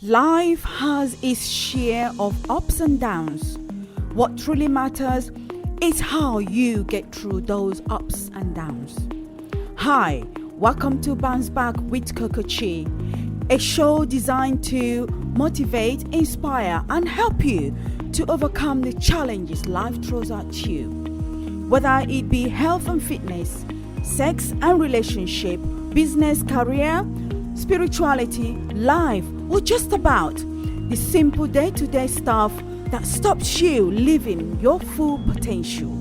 Life has its share of ups and downs. What truly matters is how you get through those ups and downs. Hi, welcome to Bounce Back with Coco-Chi, a show designed to motivate, inspire, and help you to overcome the challenges life throws at you. Whether it be health and fitness, sex and relationship, business, career, spirituality, life, or just about the simple day-to-day stuff that stops you living your full potential.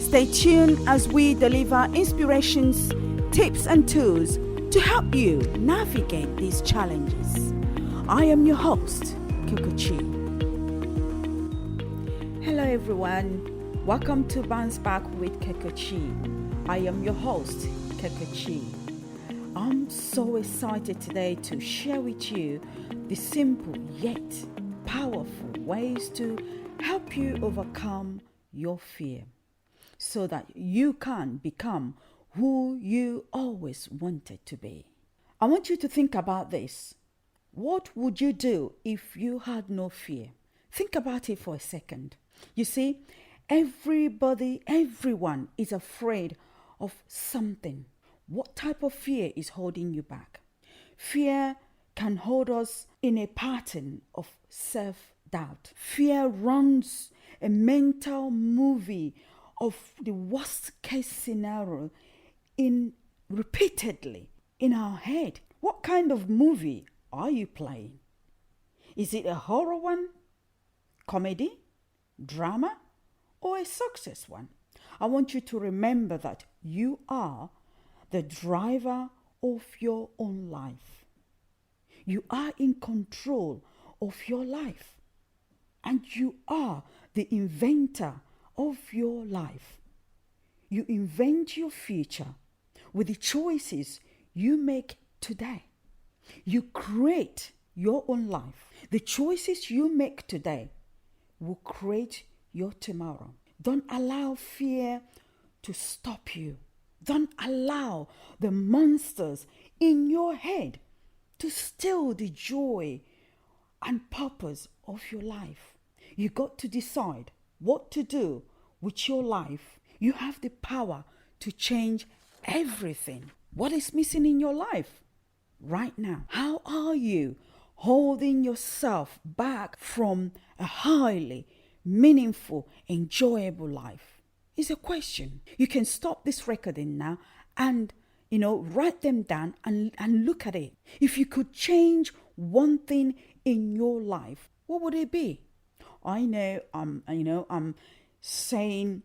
Stay tuned as we deliver inspirations, tips, and tools to help you navigate these challenges. I am your host, Coco-Chi. Hello everyone, welcome to Bounce Back with Coco-Chi. I am your host, Coco-Chi. I'm so excited today to share with you the simple yet powerful ways to help you overcome your fear so that you can become who you always wanted to be. I want you to think about this. What would you do if you had no fear? Think about it for a second. You see, everyone is afraid of something. What type of fear is holding you back? Fear can hold us in a pattern of self-doubt. Fear runs a mental movie of the worst case scenario repeatedly in our head. What kind of movie are you playing? Is it a horror one, comedy, drama, or a success one? I want you to remember that you are the driver of your own life. You are in control of your life, and you are the inventor of your life. You invent your future with the choices you make today. You create your own life. The choices you make today will create your tomorrow. Don't allow fear to stop you. Don't allow the monsters in your head to steal the joy and purpose of your life. You got to decide what to do with your life. You have the power to change everything. What is missing in your life right now? How are you holding yourself back from a highly meaningful, enjoyable life? Is a question. You can stop this recording now and write them down and look at it. If you could change one thing in your life, what would it be? I know I'm saying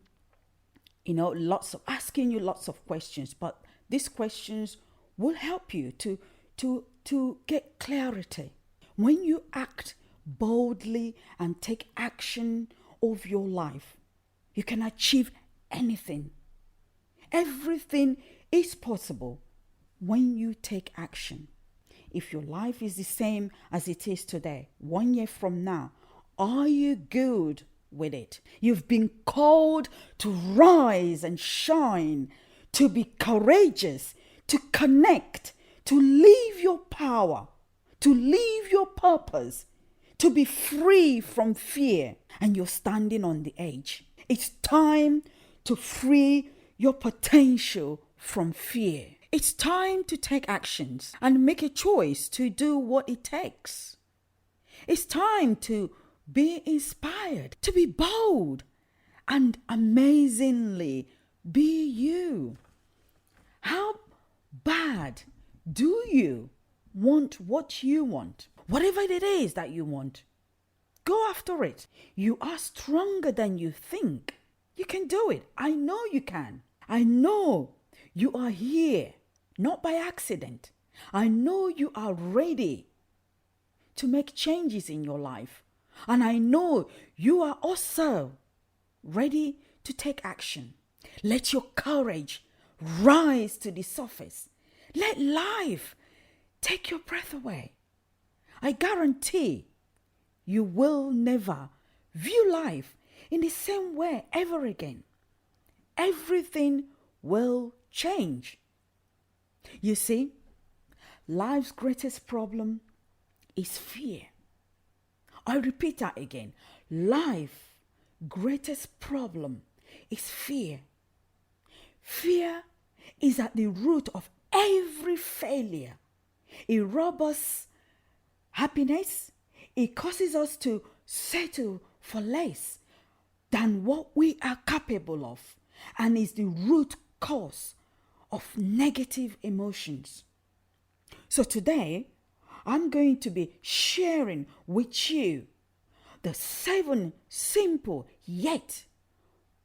asking you lots of questions, but these questions will help you to get clarity. When you act boldly and take action of your life, you can achieve anything. Everything is possible when you take action. If your life is the same as it is today, 1 year from now, are you good with it? You've been called to rise and shine, to be courageous, to connect, to live your power, to live your purpose, to be free from fear, and you're standing on the edge. It's time to free your potential from fear. It's time to take actions and make a choice to do what it takes. It's time to be inspired, to be bold, and amazingly be you. How bad do you want what you want? Whatever it is that you want, go after it. You are stronger than you think. You can do it. I know you can. I know you are here, not by accident. I know you are ready to make changes in your life. And I know you are also ready to take action. Let your courage rise to the surface. Let life take your breath away. I guarantee you will never view life in the same way ever again. Everything will change. You see, life's greatest problem is fear. I repeat that again. Life's greatest problem is fear. Fear is at the root of every failure. It robs us happiness. It causes us to settle for less than what we are capable of, and is the root cause of negative emotions. So today, I'm going to be sharing with you the 7 simple yet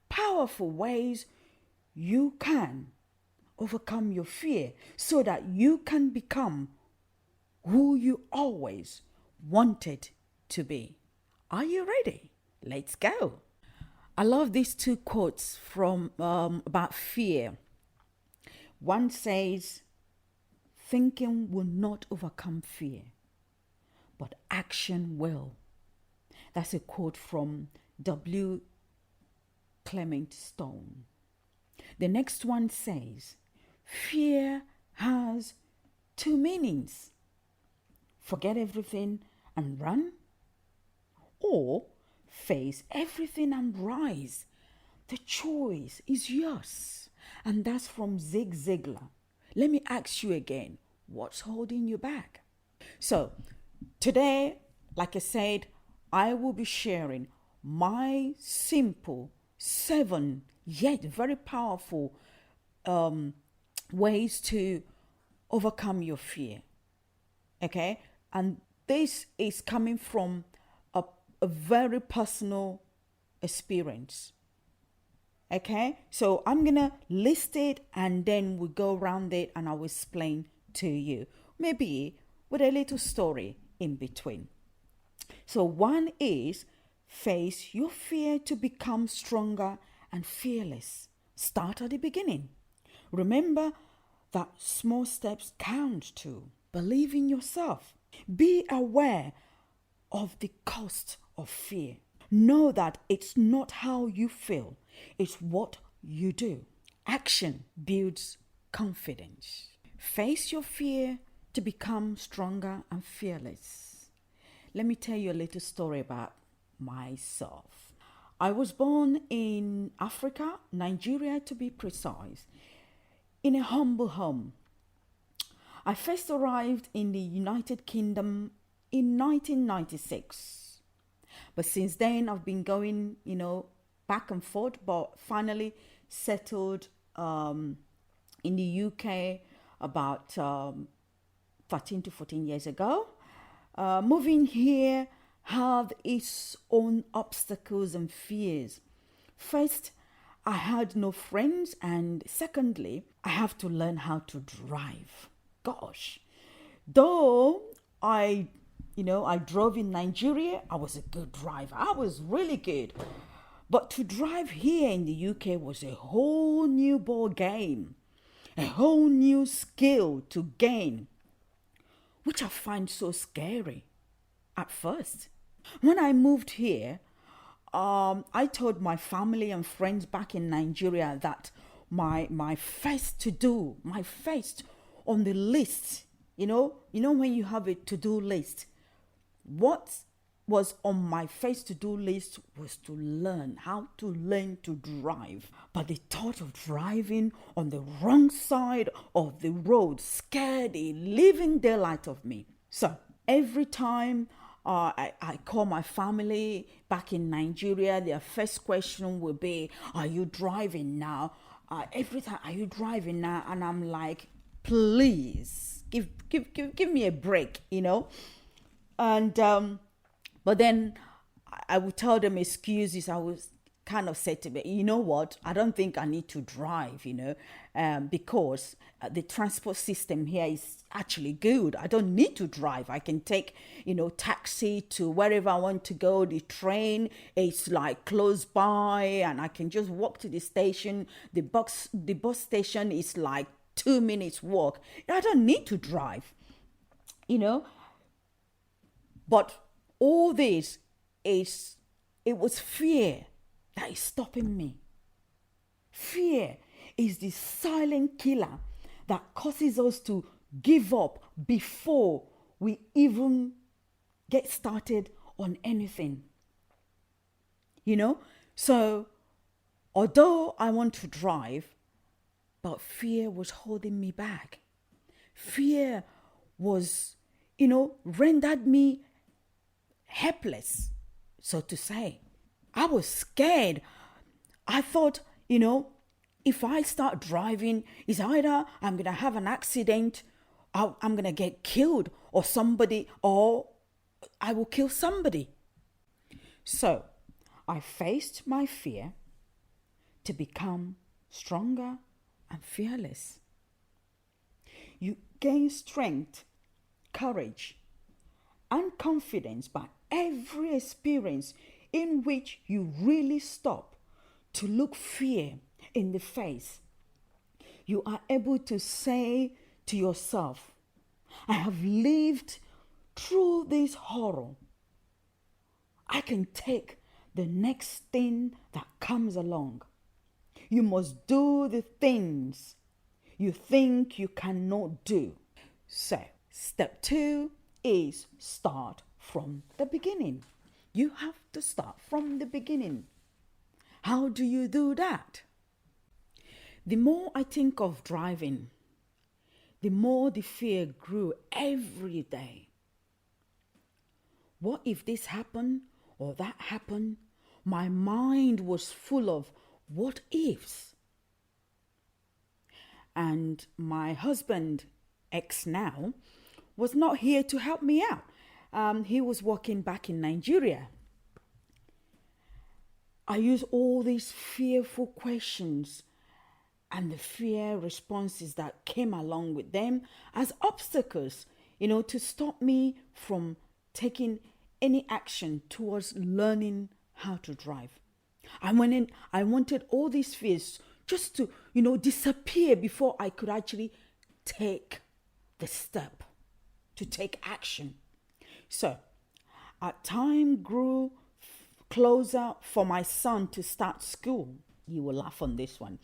powerful ways you can overcome your fear so that you can become who you always wanted to be. Are you ready? Let's go. I love these 2 quotes from about fear. One says, thinking will not overcome fear, but action will. That's a quote from W. Clement Stone. The next one says, fear has 2 meanings. Forget everything and run, or face everything and rise. The choice is yours. And that's from Zig Ziglar. Let me ask you again, what's holding you back? So today, like I said, I will be sharing my simple 7 yet very powerful ways to overcome your fear. Okay? And this is coming from a very personal experience. Okay? So I'm going to list it and then we'll go around it and I'll explain to you. Maybe with a little story in between. So one is face your fear to become stronger and fearless. Start at the beginning. Remember that small steps count too. Believe in yourself. Be aware of the cost of fear. Know that it's not how you feel, it's what you do. Action builds confidence. Face your fear to become stronger and fearless. Let me tell you a little story about myself. I was born in Africa, Nigeria to be precise, in a humble home. I first arrived in the United Kingdom in 1996. But since then, I've been going, back and forth, but finally settled in the UK about 13 to 14 years ago. Moving here had its own obstacles and fears. First, I had no friends, and secondly, I have to learn how to drive. Gosh, though I drove in Nigeria, I was a good driver. I was really good. But to drive here in the UK was a whole new ball game, a whole new skill to gain, which I find so scary at first. When I moved here, I told my family and friends back in Nigeria that my first on the list, when you have a to-do list, what was on my first to-do list was to learn to drive. But the thought of driving on the wrong side of the road scared the living daylight of me. So every time I call my family back in Nigeria, their first question will be, are you driving now? Every time, are you driving now? And I'm like, please, give me a break, And, but then I would tell them excuses. I was kind of said to me, you know what? I don't think I need to drive, because the transport system here is actually good. I don't need to drive. I can take, taxi to wherever I want to go. The train is like close by and I can just walk to the station. The bus station is like 2 minutes walk. I don't need to drive, But all this it was fear that is stopping me. Fear is the silent killer that causes us to give up before we even get started on anything. You know? So, although I want to drive, but fear was holding me back. Fear was, rendered me helpless, so to say. I was scared. I thought, if I start driving, it's either I'm going to have an accident, I'm going to get killed, or I will kill somebody. So I faced my fear to become stronger and fearless. You gain strength, courage, and confidence by every experience in which you really stop to look fear in the face. You are able to say to yourself, I have lived through this horror. I can take the next thing that comes along. You must do the things you think you cannot do. So, step 2 is start from the beginning. You have to start from the beginning. How do you do that? The more I think of driving, the more the fear grew every day. What if this happened or that happened? My mind was full of what ifs. And my husband, ex now, was not here to help me out. He was working back in Nigeria. I used all these fearful questions and the fear responses that came along with them as obstacles, to stop me from taking any action towards learning how to drive. I wanted all these fears just to, disappear before I could actually take the step to take action. So, as time grew closer for my son to start school, you will laugh on this one.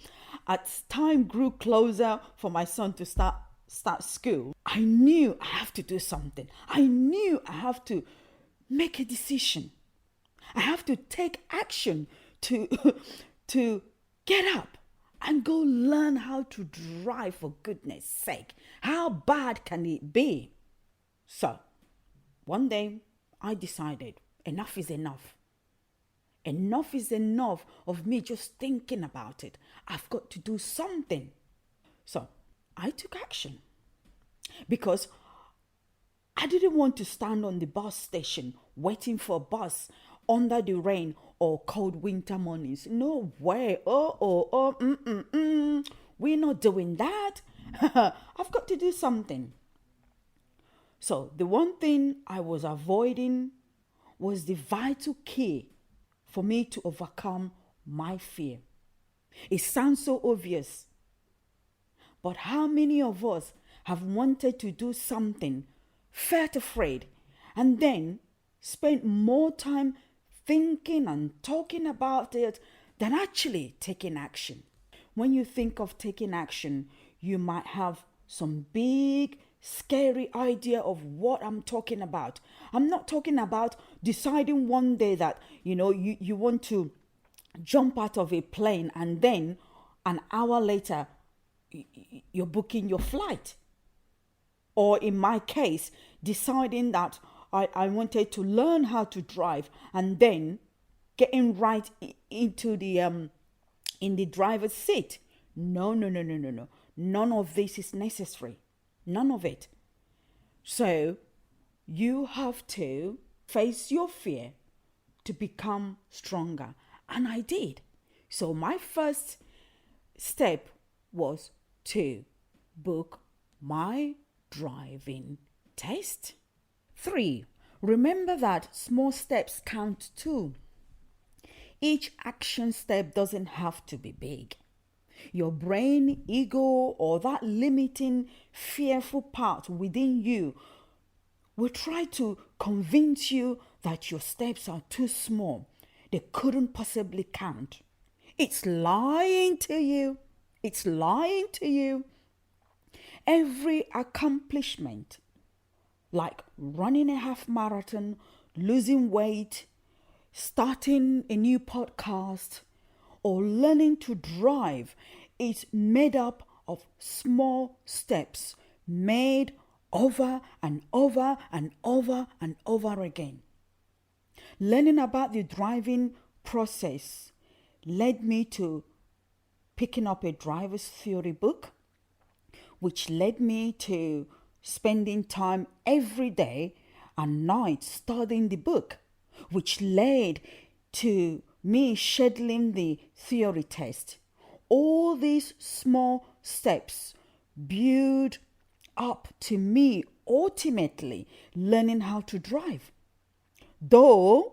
As time grew closer for my son to start school, I knew I have to do something. I knew I have to make a decision. I have to take action to get up and go learn how to drive, for goodness sake. How bad can it be? So, one day I decided enough is enough. Enough is enough of me just thinking about it. I've got to do something. So I took action because I didn't want to stand on the bus station waiting for a bus under the rain or cold winter mornings. No way. We're not doing that. I've got to do something. So the one thing I was avoiding was the vital key for me to overcome my fear. It sounds so obvious, but how many of us have wanted to do something, felt afraid, and then spent more time thinking and talking about it than actually taking action? When you think of taking action, you might have some big, scary idea of what I'm talking about. I'm not talking about deciding one day that, you want to jump out of a plane and then an hour later, you're booking your flight. Or in my case, deciding that I wanted to learn how to drive and then getting right into the in the driver's seat. No. None of this is necessary. None of it. So you have to face your fear to become stronger. And I did. So my first step was to book my driving test. 3, remember that small steps count too. Each action step doesn't have to be big. Your brain, ego, or that limiting, fearful part within you will try to convince you that your steps are too small. They couldn't possibly count. It's lying to you. It's lying to you. Every accomplishment like running a half marathon, losing weight, starting a new podcast, or learning to drive is made up of small steps made over and over and over and over again. Learning about the driving process led me to picking up a driver's theory book, which led me to spending time every day and night studying the book, which led to me scheduling the theory test. All these small steps build up to me ultimately learning how to drive. Though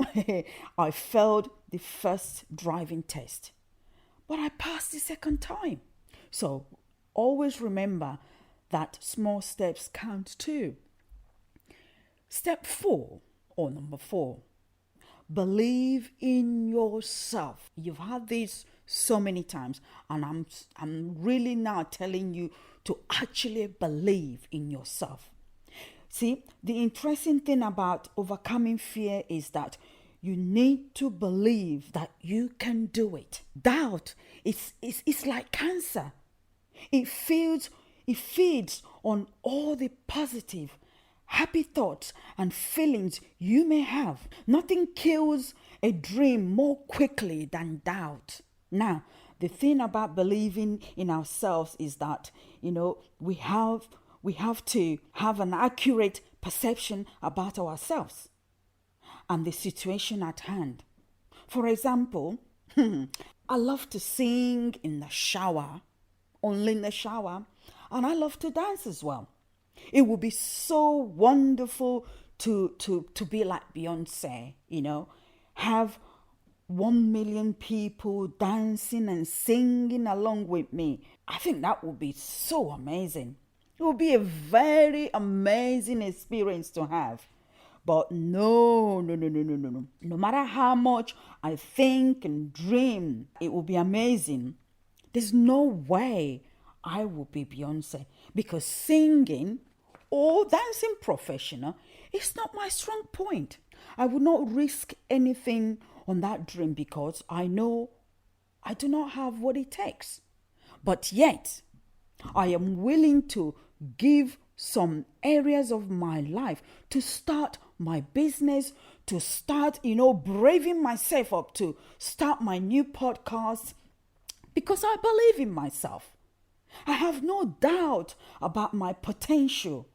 I failed the first driving test, but I passed the second time. So always remember that small steps count too. Step 4, or number 4, believe in yourself. You've had this so many times, and I'm really now telling you to actually believe in yourself. See, the interesting thing about overcoming fear is that you need to believe that you can do it. Doubt it's like cancer. It feeds on all the positive, happy thoughts and feelings you may have. Nothing kills a dream more quickly than doubt. Now, the thing about believing in ourselves is that, we have to have an accurate perception about ourselves and the situation at hand. For example, I love to sing in the shower, only in the shower, and I love to dance as well. It would be so wonderful to be like Beyonce, have 1 million people dancing and singing along with me. I think that would be so amazing. It would be a very amazing experience to have. But no. No matter how much I think and dream it will be amazing, there's no way I will be Beyonce, because singing or dancing professional is not my strong point. I would not risk anything on that dream because I know I do not have what it takes. But yet, I am willing to give some areas of my life to start my business, to start, braving myself up to start my new podcast, because I believe in myself. I have no doubt about my potential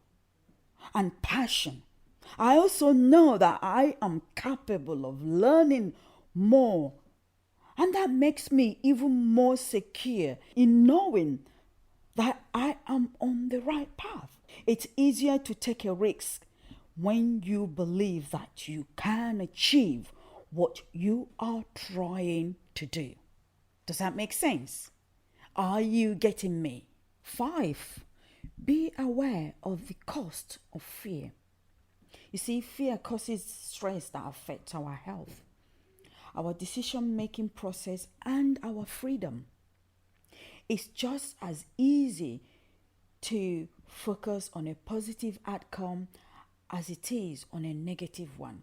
and passion. I also know that I am capable of learning more, and that makes me even more secure in knowing that I am on the right path. It's easier to take a risk when you believe that you can achieve what you are trying to do. Does that make sense? Are you getting me? 5, be aware of the cost of fear. You see, fear causes stress that affects our health, our decision-making process, and our freedom. It's just as easy to focus on a positive outcome as it is on a negative one.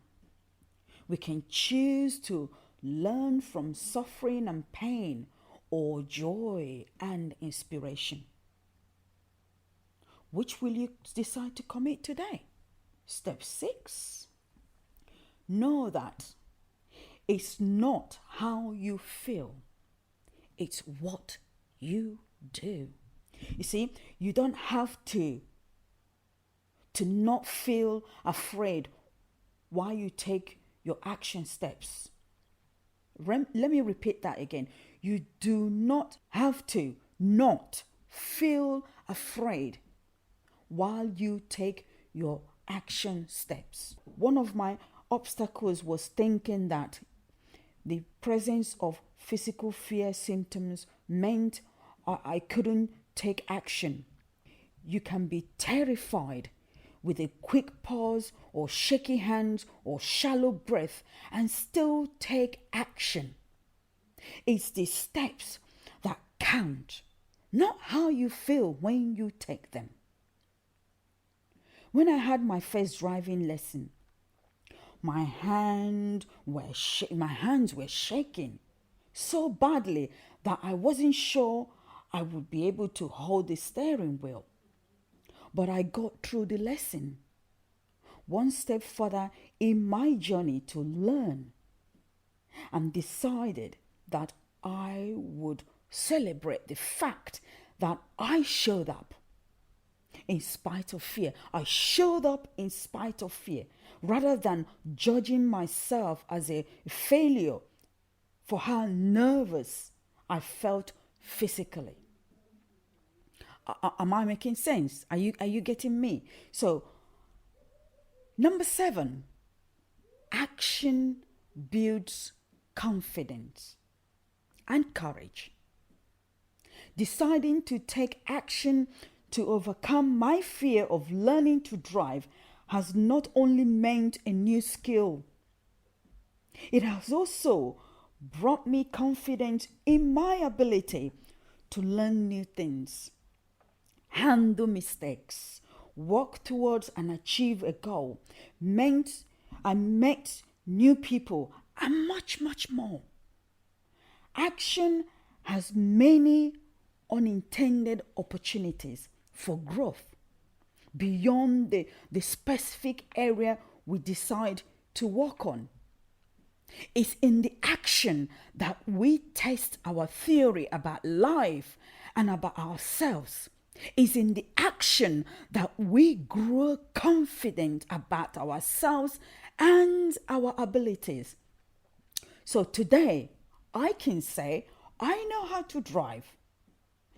We can choose to learn from suffering and pain, or joy and inspiration. Which will you decide to commit today? Step 6. Know that it's not how you feel, it's what you do. You see, you don't have to not feel afraid while you take your action steps. Let me repeat that again. You do not have to not feel afraid while you take your action steps. One of my obstacles was thinking that the presence of physical fear symptoms meant I couldn't take action. You can be terrified with a quick pause or shaky hands or shallow breath and still take action. It's the steps that count, not how you feel when you take them. When I had my first driving lesson, my hands were shaking so badly that I wasn't sure I would be able to hold the steering wheel. But I got through the lesson, one step further in my journey to learn, and decided that I would celebrate the fact that I showed up in spite of fear. I showed up in spite of fear, rather than judging myself as a failure for how nervous I felt physically. Am I making sense? Are you getting me? So, number 7, action builds confidence and courage. Deciding to take action to overcome my fear of learning to drive has not only meant a new skill, it has also brought me confidence in my ability to learn new things, handle mistakes, work towards and achieve a goal, I met new people, and much, much more. Action has many unintended opportunities for growth beyond the specific area we decide to work on. It's in the action that we test our theory about life and about ourselves. It's in the action that we grow confident about ourselves and our abilities. So today, I can say I know how to drive.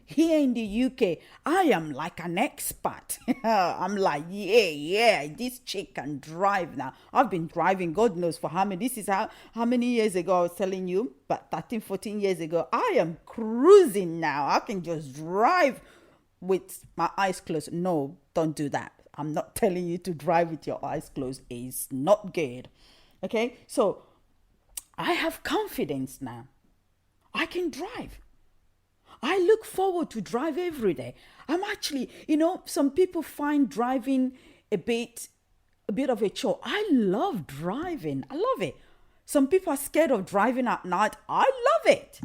Here in the UK, I am like an expert. I'm like, yeah, this chick can drive now. I've been driving, God knows for how many. This is how many years ago I was telling you, but 13, 14 years ago, I am cruising now. I can just drive with my eyes closed. No, don't do that. I'm not telling you to drive with your eyes closed. It's not good. Okay, so I have confidence now. I can drive. I look forward to drive every day. I'm actually, some people find driving a bit of a chore. I love driving. I love it. Some people are scared of driving at night. I love it.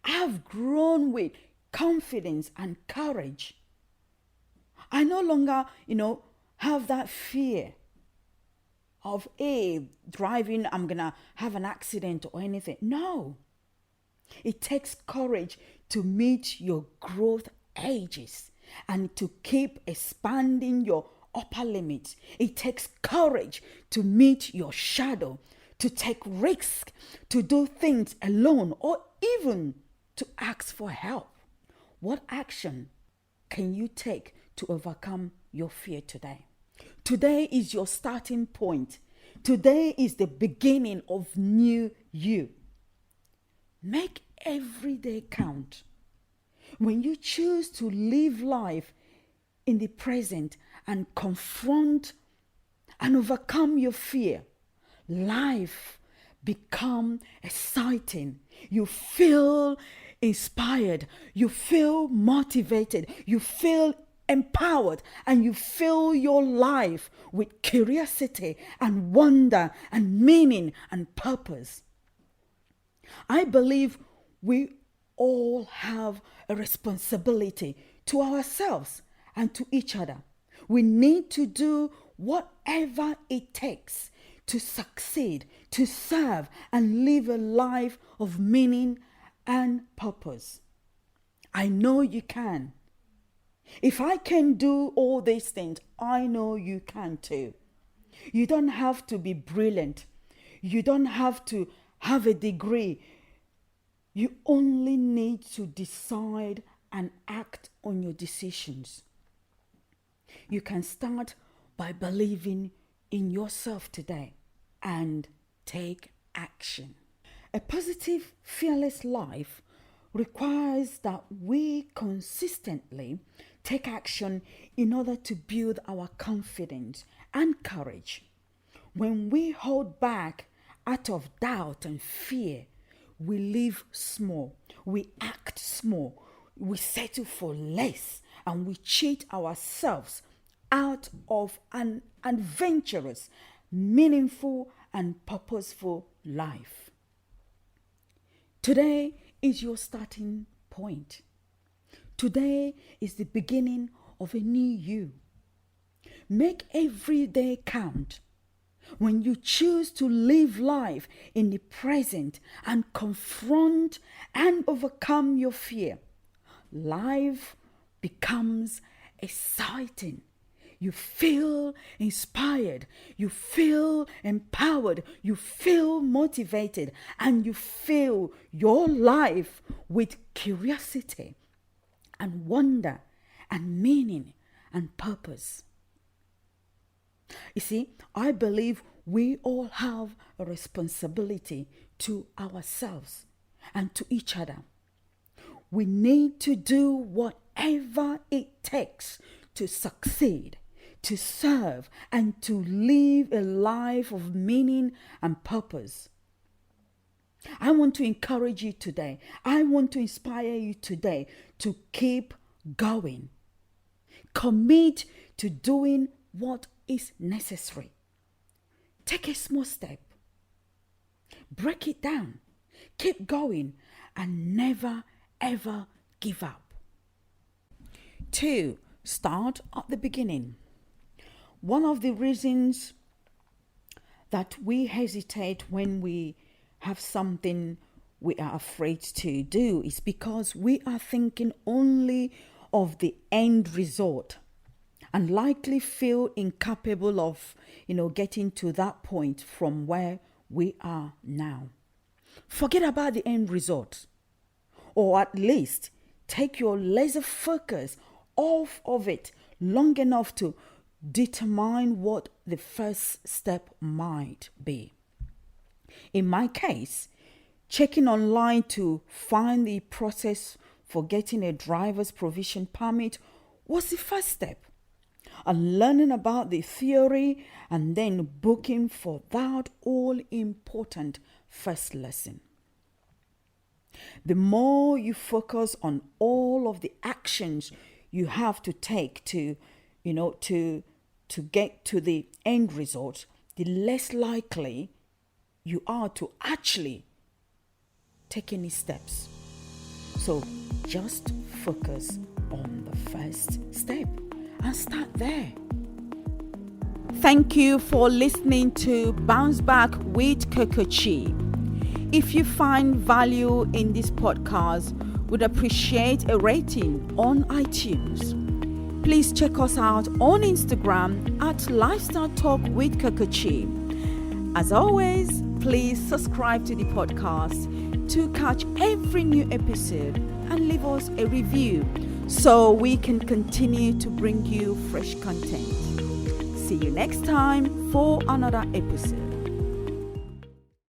I've grown with confidence and courage. I no longer, have that fear of, driving, I'm going to have an accident or anything. No. It takes courage to meet your growth ages and to keep expanding your upper limits. It takes courage to meet your shadow, to take risks, to do things alone, or even to ask for help. What action can you take to overcome your fear today? Today is your starting point. Today is the beginning of new you. Make every day count. When you choose to live life in the present and confront and overcome your fear, life becomes exciting. You feel inspired. You feel motivated. You feel empowered, and you fill your life with curiosity and wonder and meaning and purpose. I believe we all have a responsibility to ourselves and to each other. We need to do whatever it takes to succeed, to serve, and live a life of meaning and purpose. I know you can. If I can do all these things, I know you can too. You don't have to be brilliant. You don't have to have a degree. You only need to decide and act on your decisions. You can start by believing in yourself today and take action. A positive, fearless life requires that we consistently take action in order to build our confidence and courage. When we hold back out of doubt and fear, we live small, we act small, we settle for less, and we cheat ourselves out of an adventurous, meaningful, and purposeful life. Today is your starting point. Today is the beginning of a new you. Make every day count. When you choose to live life in the present and confront and overcome your fear, life becomes exciting. You feel inspired, you feel empowered, you feel motivated, and you fill your life with curiosity and wonder and meaning and purpose. You see, I believe we all have a responsibility to ourselves and to each other. We need to do whatever it takes to succeed, to serve, and to live a life of meaning and purpose. I want to encourage you today. I want to inspire you today to keep going. Commit to doing what is necessary. Take a small step. Break it down. Keep going and never ever give up. 2. Start at the beginning. One of the reasons that we hesitate when we have something we are afraid to do is because we are thinking only of the end result and likely feel incapable of, getting to that point from where we are now. Forget about the end result, or at least take your laser focus off of it long enough to determine what the first step might be. In my case, checking online to find the process for getting a driver's provision permit was the first step. And learning about the theory and then booking for that all-important first lesson. The more you focus on all of the actions you have to take to get to the end result, the less likely you are to actually take any steps. So just focus on the first step and start there. Thank you for listening to Bounce Back with Coco-Chi. If you find value in this podcast, would appreciate a rating on iTunes. Please check us out on Instagram at Lifestyle Talk with Coco-Chi. As always, please subscribe to the podcast to catch every new episode and leave us a review so we can continue to bring you fresh content. See you next time for another episode.